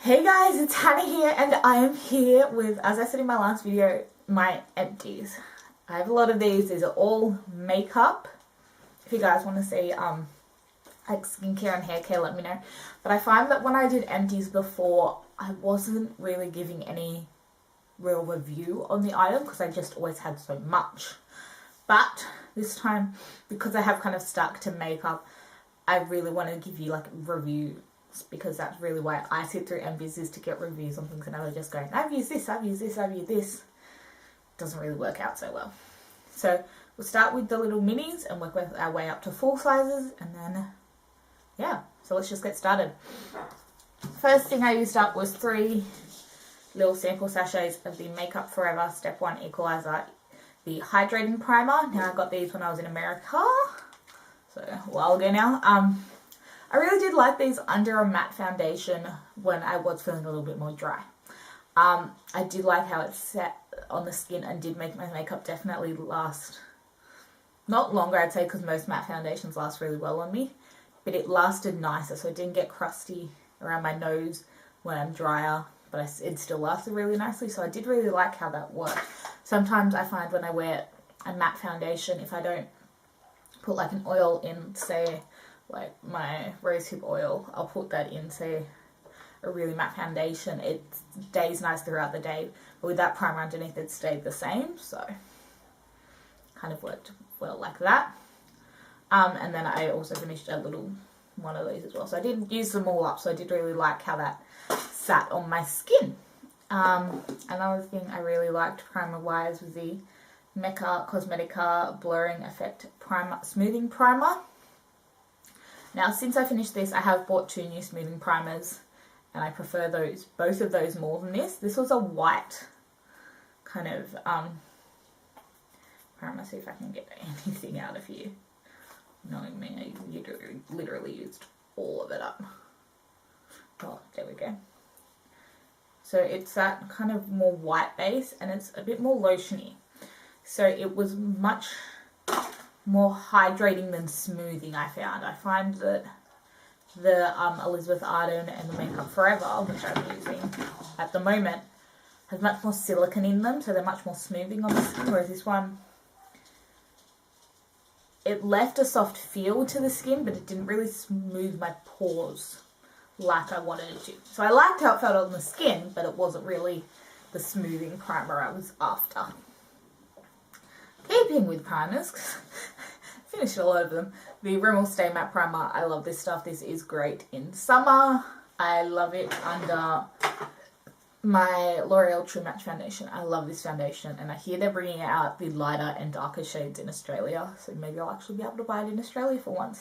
Hey guys, it's Hannah here, and I am here with, as I said in my last video, my empties. I have a lot of these. These are all makeup. If you guys want to see like skincare and hair care, let me know. But I find that when I did empties before, I wasn't really giving any real review on the item because I just always had so much. But this time, because I have kind of stuck to makeup, I really want to give you like reviews, because that's really why I sit through empties, is to get reviews on things, and I would just go, I've used this, I've used this, I've used this. Doesn't really work out so well. So we'll start with the little minis and work our way up to full sizes, and then yeah, so let's just get started. First thing I used up was 3 little sample sachets of the Makeup Forever Step 1 Equalizer, the hydrating primer. Now I got these when I was in America, so a while ago now. I really did like these under a matte foundation when I was feeling a little bit more dry. I did like how it sat on the skin and did make my makeup definitely last, not longer I'd say, because most matte foundations last really well on me, but it lasted nicer, so it didn't get crusty around my nose when I'm drier, but it still lasted really nicely, so I did really like how that worked. Sometimes I find when I wear a matte foundation, if I don't put like an oil in, say, like my rosehip oil, I'll put that in, say, a really matte foundation, it stays nice throughout the day, but with that primer underneath it stayed the same, so kind of worked well like that. And then I also finished a little one of these as well, so I didn't use them all up, so I did really like how that sat on my skin. Another thing I really liked primer wise was the Mecca Cosmetica Blurring Effect Primer Smoothing Primer. Now, since I finished this, I have bought 2 new smoothing primers, and I prefer both of those more than this. This was a white kind of primer. See if I can get anything out of here. Knowing me, I literally used all of it up. Oh, there we go. So it's that kind of more white base, and it's a bit more lotiony. So it was much more hydrating than smoothing, I found. I find that the Elizabeth Arden and the Makeup Forever, which I'm using at the moment, has much more silicone in them, so they're much more smoothing on the skin, whereas this one, it left a soft feel to the skin, but it didn't really smooth my pores like I wanted it to. So I liked how it felt on the skin, but it wasn't really the smoothing primer I was after. Keeping with primers, finished a lot of them. The Rimmel Stay Matte Primer, I love this stuff. This is great in summer. I love it under my L'Oreal True Match Foundation. I love this foundation, and I hear they're bringing out the lighter and darker shades in Australia, so maybe I'll actually be able to buy it in Australia for once.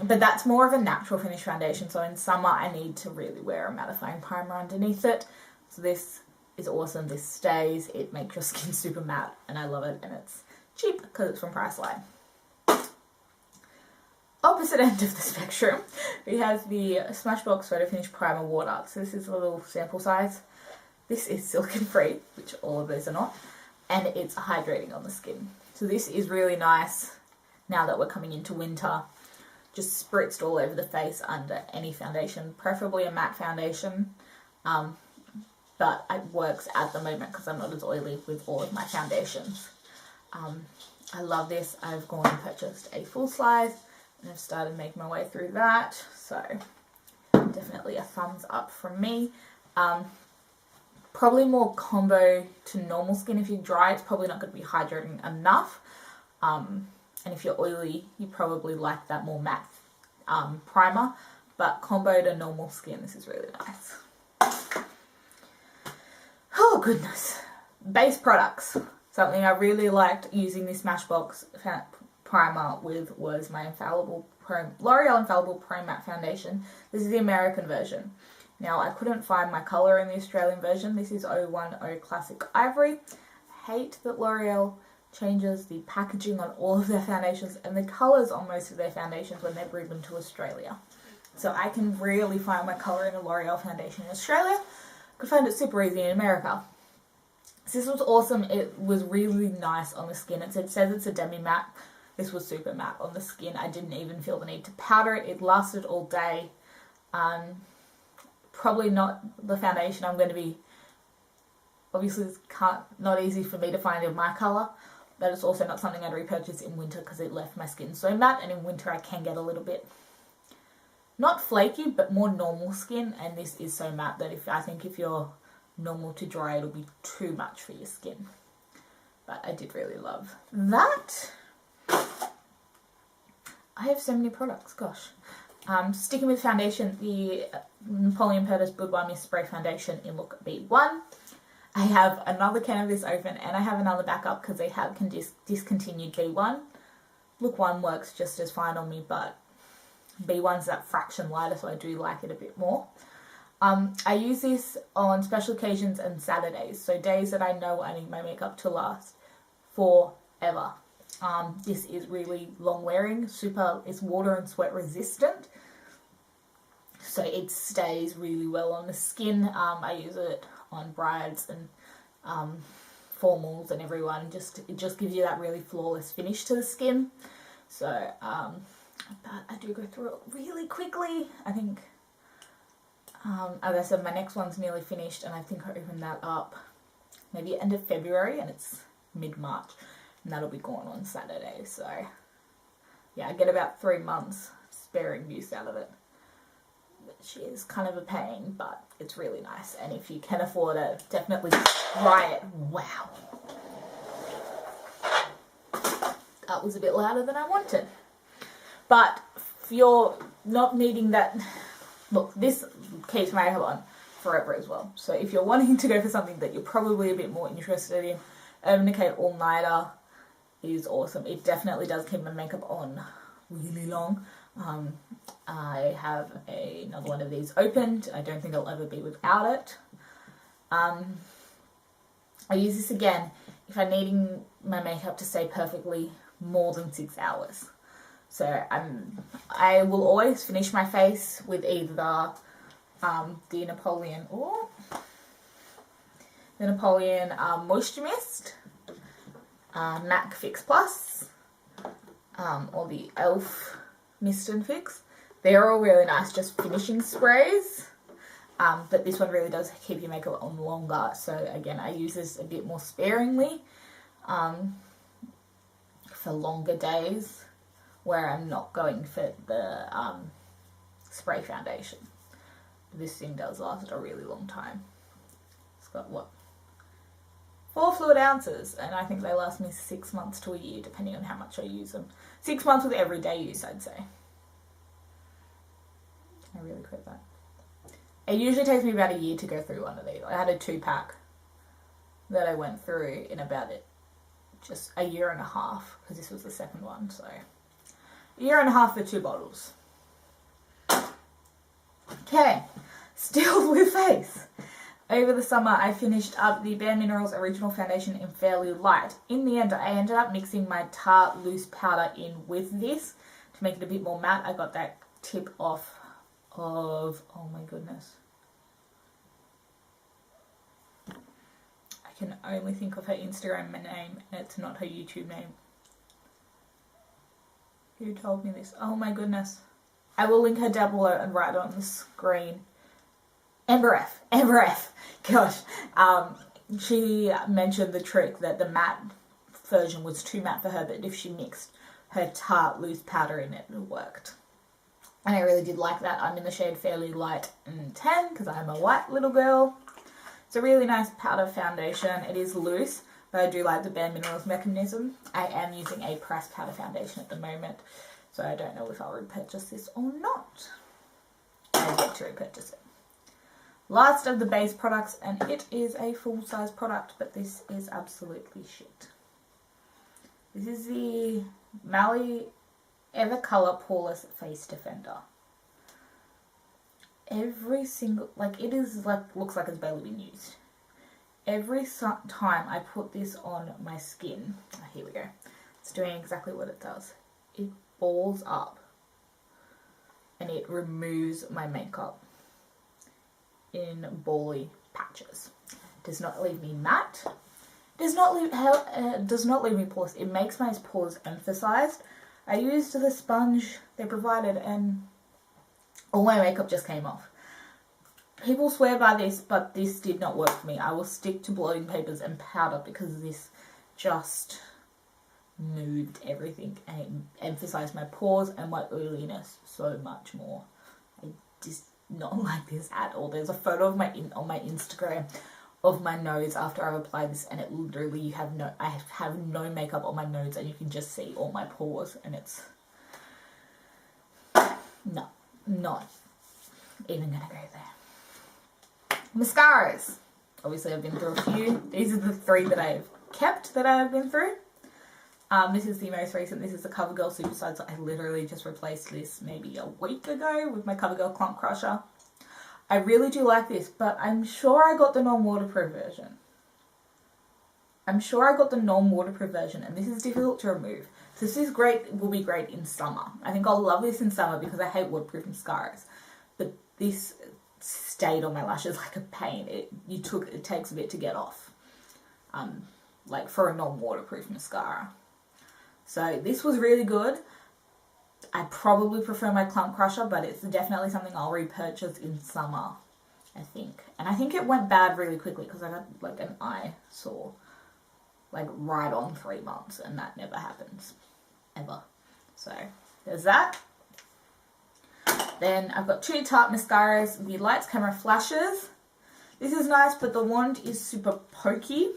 But that's more of a natural finish foundation, so in summer I need to really wear a mattifying primer underneath it. So this is awesome. This stays, it makes your skin super matte, and I love it, and it's cheap because it's from Priceline. Opposite end of the spectrum, we have the Smashbox Photo Finish Primer Water. So this is a little sample size. This is silicone free, which all of those are not, and it's hydrating on the skin. So this is really nice now that we're coming into winter. Just spritzed all over the face under any foundation, preferably a matte foundation, but it works at the moment because I'm not as oily with all of my foundations. I love this. I've gone and purchased a full size, and I've started making my way through that, so definitely a thumbs up from me. Probably more combo to normal skin. If you're dry, it's probably not going to be hydrating enough, and if you're oily, you probably like that more matte primer, but combo to normal skin, this is really nice. Oh goodness. Base products. Something I really liked using this Smashbox primer with was my L'Oreal Infallible Pro Matte Foundation. This is the American version. Now, I couldn't find my colour in the Australian version. This is 010 Classic Ivory. I hate that L'Oreal changes the packaging on all of their foundations and the colours on most of their foundations when they bring them to Australia. So I can really find my colour in a L'Oreal foundation in Australia. Could find it super easy in America. So this was awesome. It was really nice on the skin. It says it's a demi matte. This was super matte on the skin. I didn't even feel the need to powder it. It lasted all day. probably not the foundation I'm going to be, obviously it's not easy for me to find in my colour, but it's also not something I'd repurchase in winter because it left my skin so matte, and in winter I can get a little bit, not flaky, but more normal skin, and this is so matte that I think if you're normal to dry, it'll be too much for your skin. But I did really love that. I have so many products, gosh. Sticking with foundation, the Napoleon Purtis Boudoir Mist Spray Foundation in Look B1. I have another can of this open, and I have another backup because they have discontinued B1. Look 1 works just as fine on me, but B1's that fraction lighter, so I do like it a bit more. I use this on special occasions and Saturdays, so days that I know I need my makeup to last forever. This is really long wearing, it's water and sweat resistant, so it stays really well on the skin. I use it on brides and formals and everyone. It just gives you that really flawless finish to the skin. So, but I do go through it really quickly. I think, as I said, my next one's nearly finished, and I think I opened that up maybe end of February, and it's mid-March. And that'll be gone on Saturday, so yeah, I get about 3 months sparing use out of it, which is kind of a pain, but it's really nice, and if you can afford it, definitely try it. Wow, that was a bit louder than I wanted. But if you're not needing that, look, this keeps my makeup on forever as well, so if you're wanting to go for something that you're probably a bit more interested in, Urban Decay All Nighter is awesome. It definitely does keep my makeup on really long. I have another one of these opened. I don't think I'll ever be without it. I use this again if I'm needing my makeup to stay perfectly more than 6 hours. So I will always finish my face with either the Napoleon Moisture Mist, MAC Fix Plus, or the e.l.f. Mist and Fix. They're all really nice, just finishing sprays, but this one really does keep your makeup on longer, so again I use this a bit more sparingly for longer days where I'm not going for the spray foundation. This thing does last a really long time. It's got what? 4 fluid ounces, and I think they last me 6 months to a year, depending on how much I use them. 6 months with everyday use, I'd say. I really quit that. It usually takes me about a year to go through one of these. I had a 2-pack that I went through in about just a year and a half, because this was the second one, so a year and a half for 2 bottles. Okay, still with face. Over the summer, I finished up the Bare Minerals Original Foundation in Fairly Light. In the end, I ended up mixing my Tarte Loose Powder in with this to make it a bit more matte. I got that tip off of, oh my goodness, I can only think of her Instagram name, and it's not her YouTube name. Who told me this? Oh my goodness. I will link her down below and write it on the screen. Amber F. Gosh. She mentioned the trick that the matte version was too matte for her, but if she mixed her Tarte Loose Powder in it, it worked. And I really did like that. I'm in the shade Fairly Light and Tan because I'm a white little girl. It's a really nice powder foundation. It is loose, but I do like the Bare Minerals mechanism. I am using a pressed powder foundation at the moment, so I don't know if I'll repurchase this or not. I get to repurchase it. Last of the base products, and it is a full-size product, but this is absolutely shit. This is the Mally Evercolor Poreless Face Defender. Every single, it is looks like it's barely been used. Every time I put this on my skin, here we go, it's doing exactly what it does. It balls up and it removes my makeup in bally patches. Does not leave me matte. Does not leave me porous. It makes my pores emphasized. I used the sponge they provided and all my makeup just came off. People swear by this, but this did not work for me. I will stick to blotting papers and powder because this just moved everything and it emphasized my pores and my oiliness so much more. I just not like this at all. There's a photo of on my Instagram of my nose after I've applied this, and it literally I have no makeup on my nose and you can just see all my pores, and it's no, not even gonna go there. Mascaras. Obviously I've been through a few. These are the 3 that I've kept that I've been through. This is the most recent. This is the CoverGirl Supersize. I literally just replaced this maybe a week ago with my CoverGirl Clump Crusher. I really do like this, but I'm sure I got the non-waterproof version. I'm sure I got the non-waterproof version, and this is difficult to remove. So this is great, will be great in summer. I think I'll love this in summer because I hate waterproof mascaras. But this stayed on my lashes like a pain. It takes a bit to get off. Like for a non-waterproof mascara. So this was really good. I probably prefer my Clump Crusher, but it's definitely something I'll repurchase in summer, I think. And I think it went bad really quickly because I got like an eye sore, like right on 3 months, and that never happens, ever. So there's that. Then I've got 2 Tarte mascaras, the Lights Camera Flashes. This is nice, but the wand is super pokey.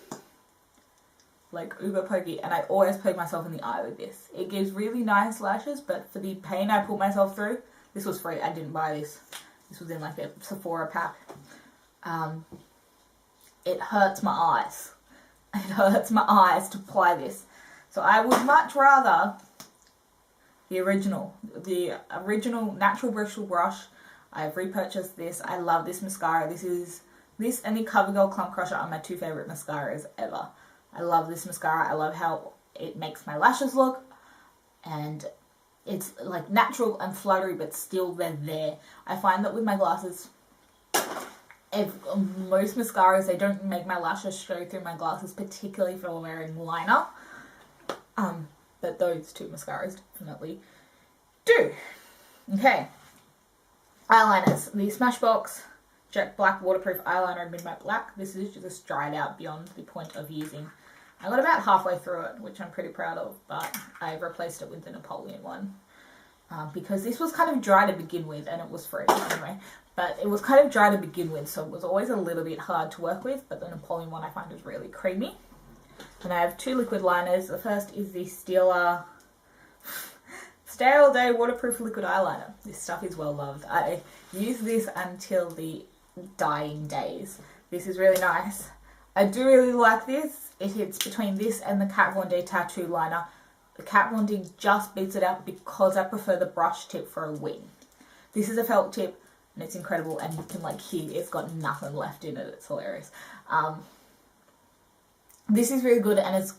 Like uber pokey, and I always poke myself in the eye with this. It gives really nice lashes, but for the pain I put myself through, this was free. I didn't buy this. This was in like a Sephora pack. It hurts my eyes. It hurts my eyes to apply this. So I would much rather the original natural bristle brush. I've repurchased this. I love this mascara. This and the CoverGirl Clump Crusher are my 2 favorite mascaras ever. I love this mascara. I love how it makes my lashes look, and it's like natural and fluttery, but still they're there. I find that with my glasses, most mascaras, they don't make my lashes show through my glasses, particularly if I'm wearing liner. But those 2 mascaras definitely do. Okay. Eyeliners. The Smashbox Jet Black Waterproof Eyeliner in Midnight Black. This is just dried out beyond the point of using. I got about halfway through it, which I'm pretty proud of, but I've replaced it with the Napoleon one. Because this was kind of dry to begin with, and it was free anyway. But it was kind of dry to begin with, so it was always a little bit hard to work with, but the Napoleon one I find is really creamy. And I have 2 liquid liners. The first is the Stila Stay All Day Waterproof Liquid Eyeliner. This stuff is well loved. I use this until the dying days. This is really nice. I do really like this. It hits between this and the Kat Von D Tattoo Liner. The Kat Von D just beats it out because I prefer the brush tip for a wing. This is a felt tip and it's incredible, and you can like hear it's got nothing left in it. It's hilarious. This is really good, and it's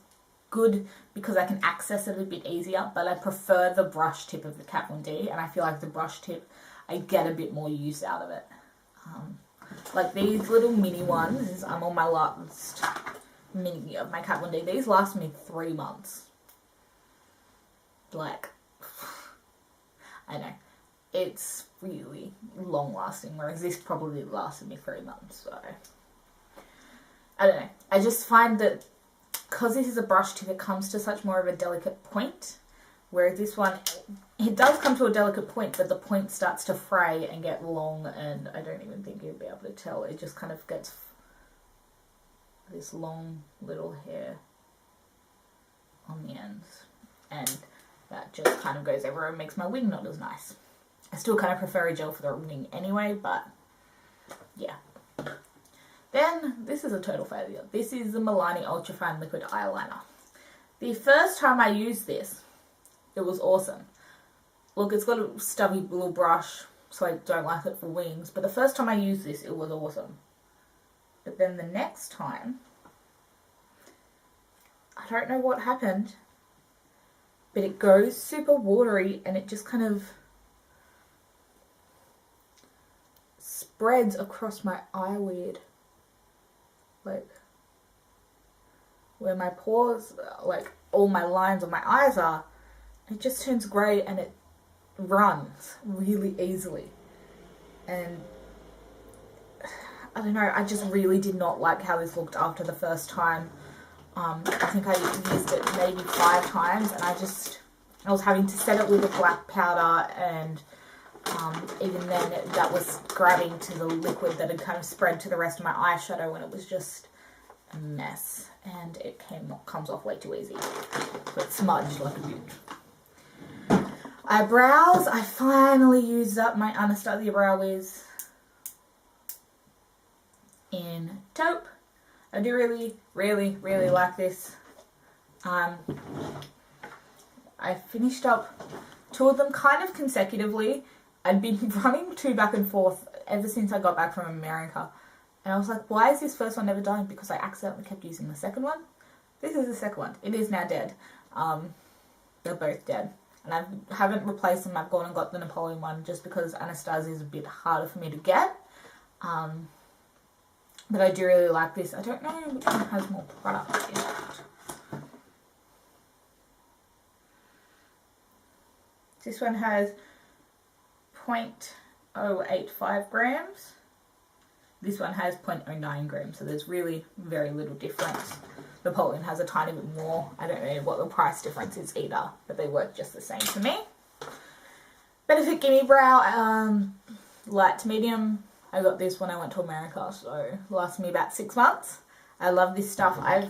good because I can access it a bit easier, but I prefer the brush tip of the Kat Von D, and I feel like the brush tip, I get a bit more use out of it. Like these little mini ones, I'm on my last mini of my Kat Von D. These last me 3 months. Like, I know. It's really long lasting, whereas this probably lasted me 3 months, so. I don't know. I just find that because this is a brush tip, it comes to such more of a delicate point, whereas this one, it does come to a delicate point, but the point starts to fray and get long, and I don't even think you'd be able to tell. It just kind of gets this long little hair on the ends, and that just kind of goes everywhere and makes my wing not as nice. I still kind of prefer a gel for the wing anyway, but yeah. Then, this is a total failure. This is the Milani Ultra Fine Liquid Eyeliner. The first time I used this, it was awesome. Look, it's got a stubby little brush, so I don't like it for wings, but the first time I used this, it was awesome. But then the next time, I don't know what happened, but it goes super watery and it just kind of spreads across my eyelid. Like, where my pores, like all my lines on my eyes are, it just turns grey and it runs really easily. And I don't know, I just really did not like how this looked after the first time. I think I used it maybe 5 times, and I was having to set it with a black powder, and even then that was grabbing to the liquid that had kind of spread to the rest of my eyeshadow, and it was just a mess, and it comes off way too easy. So it smudged like a bitch. Eyebrows, I finally used up my Anastasia Brow Wiz in taupe. I do really, really, really like this. I finished up 2 of them kind of consecutively. I'd been running 2 back and forth ever since I got back from America. And I was like, why is this first one never done? Because I accidentally kept using the second one. This is the second one. It is now dead. They're both dead. And I haven't replaced them. I've gone and got the Napoleon one just because Anastasia is a bit harder for me to get. But I do really like this. I don't know which one has more product in it. This one has 0.085 grams. This one has 0.09 grams, so there's really very little difference. Napoleon has a tiny bit more. I don't know what the price difference is either, but they work just the same to me. Benefit Gimme Brow, light to medium. I got this when I went to America, so it lasted me about 6 months. I love this stuff. I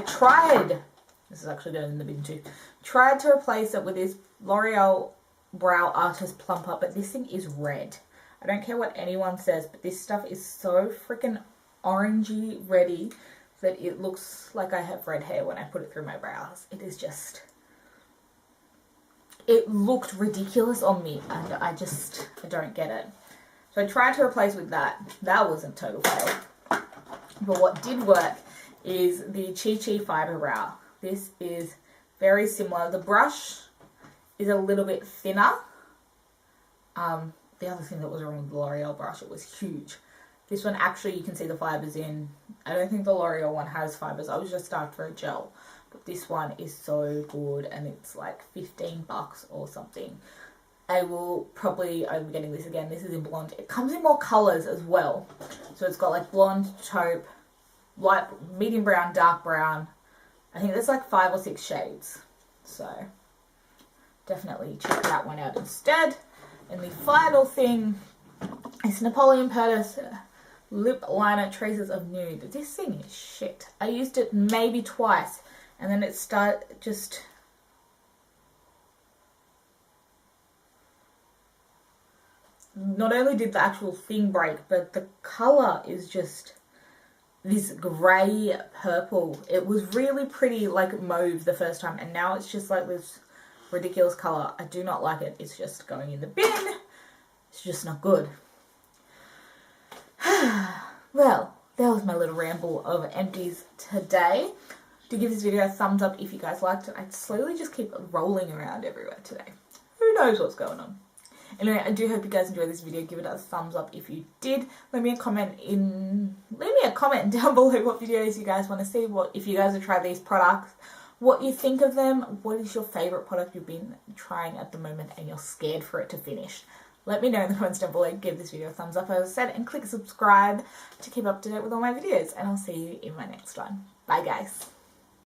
tried, this is actually going in the bin too, tried to replace it with this L'Oreal Brow Artist Plumper, but this thing is red. I don't care what anyone says, but this stuff is so freaking orangey reddy that it looks like I have red hair when I put it through my brows. It is just, it looked ridiculous on me, and I don't get it. So I tried to replace with that. That was a total fail. But what did work is the Chi Chi Fiber Brow. This is very similar. The brush is a little bit thinner. The other thing that was wrong with the L'Oreal brush, it was huge. This one actually you can see the fibers in. I don't think the L'Oreal one has fibers. I was just after a gel. But this one is so good, and it's like $15 or something. I will probably, I'm getting this again, this is in blonde. It comes in more colours as well. So it's got like blonde, taupe, light, medium brown, dark brown. I think there's like 5 or 6 shades. So definitely check that one out instead. And the final thing is Napoleon Purtis Lip Liner Traces of Nude. This thing is shit. I used it maybe twice, and then it not only did the actual thing break, but the colour is just this grey purple. It was really pretty, like mauve the first time, and now it's just like this ridiculous colour. I do not like it. It's just going in the bin. It's just not good. Well, that was my little ramble of Empties today. Do give this video a thumbs up if you guys liked it. I slowly just keep rolling around everywhere today. Who knows what's going on? Anyway, I do hope you guys enjoyed this video. Give it a thumbs up if you did. Leave me a comment down below what videos you guys want to see. If you guys have tried these products, what you think of them. What is your favourite product you've been trying at the moment and you're scared for it to finish? Let me know in the comments down below. Give this video a thumbs up, as I said, and click subscribe to keep up to date with all my videos. And I'll see you in my next one. Bye, guys.